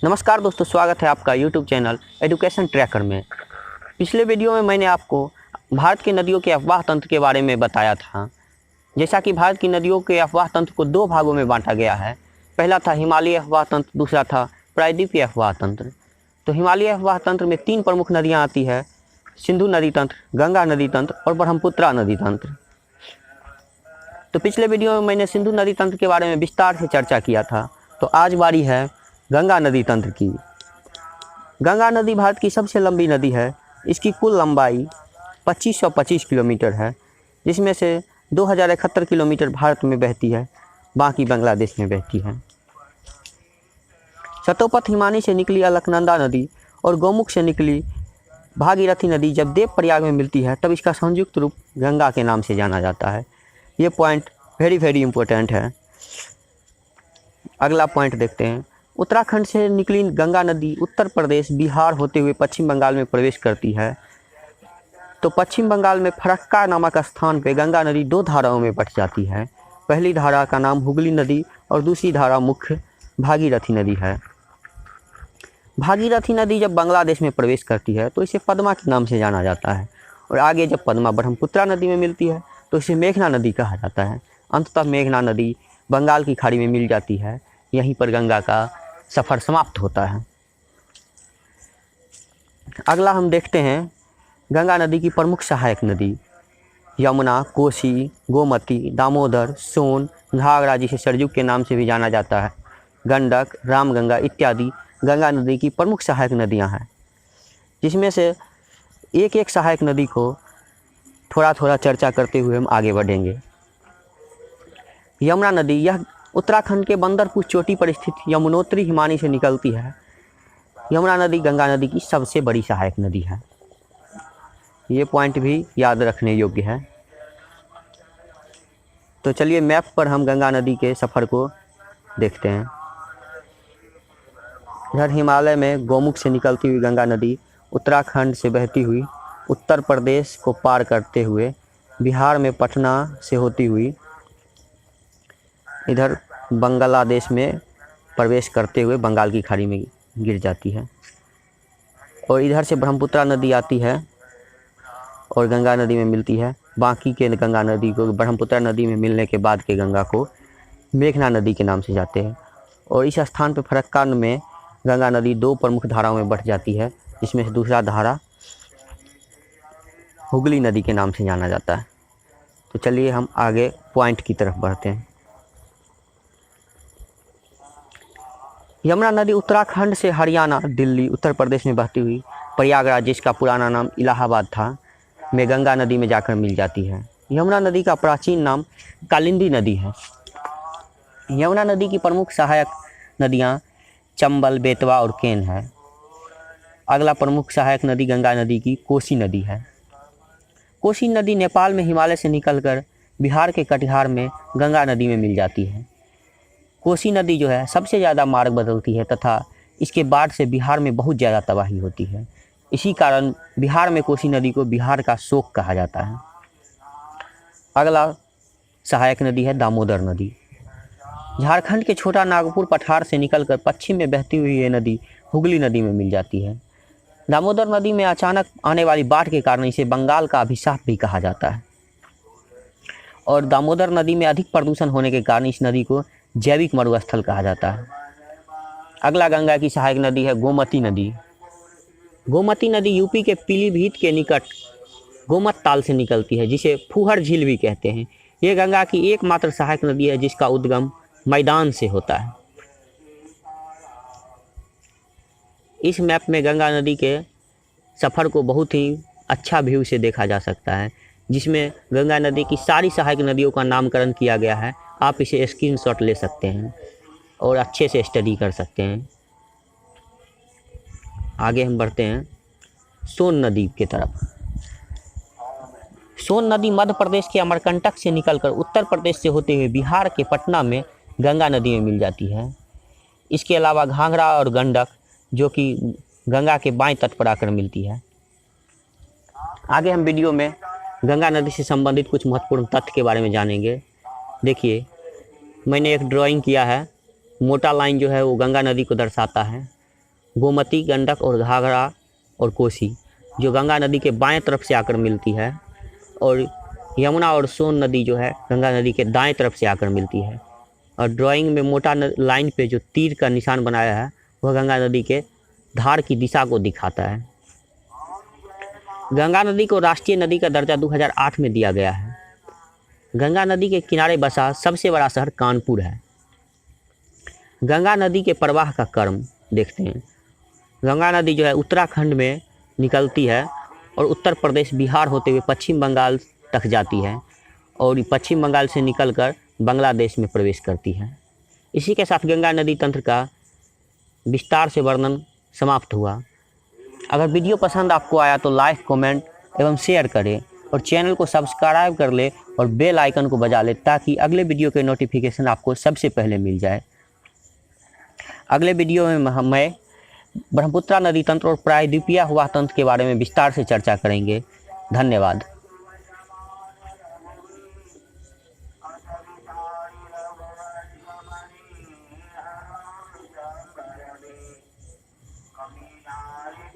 नमस्कार दोस्तों, स्वागत है आपका YouTube चैनल एजुकेशन ट्रैकर में। पिछले वीडियो में मैंने आपको भारत की नदियों के अफवाह तंत्र के बारे में बताया था। जैसा कि भारत की नदियों के अफवाह तंत्र को दो भागों में बांटा गया है। पहला था हिमालयी अफवाह तंत्र, दूसरा था प्रायद्वीपीय अफवाह तंत्र। तो हिमालयी अफवाह तंत्र में तीन प्रमुख नदियाँ आती है: सिंधु नदी तंत्र, गंगा नदी तंत्र और ब्रह्मपुत्रा नदी तंत्र। तो पिछले वीडियो में मैंने सिंधु नदी तंत्र के बारे में विस्तार से चर्चा किया था। तो आज बारी है गंगा नदी तंत्र की। गंगा नदी भारत की सबसे लंबी नदी है। इसकी कुल लंबाई 2525 किलोमीटर है, जिसमें से 2071 किलोमीटर भारत में बहती है, बाकी बांग्लादेश में बहती है। सतोपथ हिमानी से निकली अलकनंदा नदी और गौमुख से निकली भागीरथी नदी जब देवप्रयाग में मिलती है, तब इसका संयुक्त रूप गंगा के नाम से जाना जाता है। ये पॉइंट वेरी इम्पोर्टेंट है। अगला पॉइंट देखते हैं। उत्तराखंड से निकली गंगा नदी उत्तर प्रदेश, बिहार होते हुए पश्चिम बंगाल में प्रवेश करती है। तो पश्चिम बंगाल में फरक्का नामक स्थान पे गंगा नदी दो धाराओं में बट जाती है। पहली धारा का नाम हुगली नदी और दूसरी धारा मुख्य भागीरथी नदी है। भागीरथी नदी जब बांग्लादेश में प्रवेश करती है तो इसे पद्मा के नाम से जाना जाता है, और आगे जब पद्मा ब्रह्मपुत्रा नदी में मिलती है तो इसे मेघना नदी कहा जाता है। अंततः मेघना नदी बंगाल की खाड़ी में मिल जाती है। यहीं पर गंगा का सफ़र समाप्त होता है। अगला हम देखते हैं गंगा नदी की प्रमुख सहायक नदी। यमुना, कोसी, गोमती, दामोदर, सोन, घाघरा, जिसे सरजू के नाम से भी जाना जाता है, गंडक, रामगंगा इत्यादि गंगा नदी की प्रमुख सहायक नदियां हैं, जिसमें से एक एक सहायक नदी को थोड़ा चर्चा करते हुए हम आगे बढ़ेंगे। यमुना नदी, यह उत्तराखंड के बंदरपुर चोटी पर स्थित यमुनोत्री हिमानी से निकलती है। यमुना नदी गंगा नदी की सबसे बड़ी सहायक नदी है। ये पॉइंट भी याद रखने योग्य है। तो चलिए मैप पर हम गंगा नदी के सफ़र को देखते हैं। इधर हिमालय में गौमुख से निकलती हुई गंगा नदी उत्तराखंड से बहती हुई उत्तर प्रदेश को पार करते हुए बिहार में पटना से होती हुई इधर बांग्लादेश में प्रवेश करते हुए बंगाल की खाड़ी में गिर जाती है। और इधर से ब्रह्मपुत्रा नदी आती है और गंगा नदी में मिलती है। बाकी के गंगा नदी को ब्रह्मपुत्रा नदी में मिलने के बाद के गंगा को मेघना नदी के नाम से जाते हैं। और इस स्थान पर फरक्का में गंगा नदी दो प्रमुख धाराओं में बट जाती है, जिसमें से दूसरा धारा हुगली नदी के नाम से जाना जाता है। तो चलिए हम आगे पॉइंट की तरफ बढ़ते हैं। यमुना नदी उत्तराखंड से हरियाणा, दिल्ली, उत्तर प्रदेश में बहती हुई प्रयागराज, जिसका पुराना नाम इलाहाबाद था, में गंगा नदी में जाकर मिल जाती है। यमुना नदी का प्राचीन नाम कालिंदी नदी है। यमुना नदी की प्रमुख सहायक नदियाँ चंबल, बेतवा और केन है। अगला प्रमुख सहायक नदी गंगा नदी की कोसी नदी है। कोसी नदी नेपाल में हिमालय से निकलकर बिहार के कटिहार में गंगा नदी में मिल जाती है। कोसी नदी जो है सबसे ज़्यादा मार्ग बदलती है तथा इसके बाढ़ से बिहार में बहुत ज़्यादा तबाही होती है। इसी कारण बिहार में कोसी नदी को बिहार का शोक कहा जाता है। अगला सहायक नदी है दामोदर नदी। झारखंड के छोटा नागपुर पठार से निकलकर पश्चिम में बहती हुई ये नदी हुगली नदी में मिल जाती है। दामोदर नदी में अचानक आने वाली बाढ़ के कारण इसे बंगाल का अभिशाप भी कहा जाता है। और दामोदर नदी में अधिक प्रदूषण होने के कारण इस नदी को जैविक मरुस्थल कहा जाता है। अगला गंगा की सहायक नदी है गोमती नदी। गोमती नदी यूपी के पीलीभीत के निकट गोमत ताल से निकलती है, जिसे फुहर झील भी कहते हैं। ये गंगा की एकमात्र सहायक नदी है जिसका उद्गम मैदान से होता है। इस मैप में गंगा नदी के सफ़र को बहुत ही अच्छा व्यू से देखा जा सकता है, जिसमें गंगा नदी की सारी सहायक नदियों का नामकरण किया गया है। आप इसे स्क्रीनशॉट ले सकते हैं और अच्छे से स्टडी कर सकते हैं। आगे हम बढ़ते हैं सोन नदी की तरफ। सोन नदी मध्य प्रदेश के अमरकंटक से निकलकर उत्तर प्रदेश से होते हुए बिहार के पटना में गंगा नदी में मिल जाती है। इसके अलावा घाघरा और गंडक, जो कि गंगा के बाएं तट पर आकर मिलती है। आगे हम वीडियो में गंगा नदी से संबंधित कुछ महत्वपूर्ण तथ्य के बारे में जानेंगे। देखिए, मैंने एक ड्राइंग किया है। मोटा लाइन जो है वो गंगा नदी को दर्शाता है, गोमती, गंडक और घाघरा और कोसी, जो गंगा नदी के बाएं तरफ से आकर मिलती है, और यमुना और सोन नदी जो है गंगा नदी के दाएं तरफ से आकर मिलती है। और ड्राइंग में मोटा लाइन पे जो तीर का निशान बनाया है वह गंगा नदी के धार की दिशा को दिखाता है। गंगा नदी को राष्ट्रीय नदी का दर्जा 2008 में दिया गया है। गंगा नदी के किनारे बसा सबसे बड़ा शहर कानपुर है। गंगा नदी के प्रवाह का क्रम देखते हैं। गंगा नदी जो है उत्तराखंड में निकलती है और उत्तर प्रदेश, बिहार होते हुए पश्चिम बंगाल तक जाती है, और पश्चिम बंगाल से निकलकर बांग्लादेश में प्रवेश करती है। इसी के साथ गंगा नदी तंत्र का विस्तार से वर्णन समाप्त हुआ। अगर वीडियो पसंद आपको आया तो लाइक, कमेंट एवं शेयर करें, और चैनल को सब्सक्राइब कर ले और बेल आइकन को बजा ले, ताकि अगले वीडियो के नोटिफिकेशन आपको सबसे पहले मिल जाए। अगले वीडियो में मैं ब्रह्मपुत्रा नदी तंत्र और प्रायद्वीपीय हवा तंत्र के बारे में विस्तार से चर्चा करेंगे। धन्यवाद।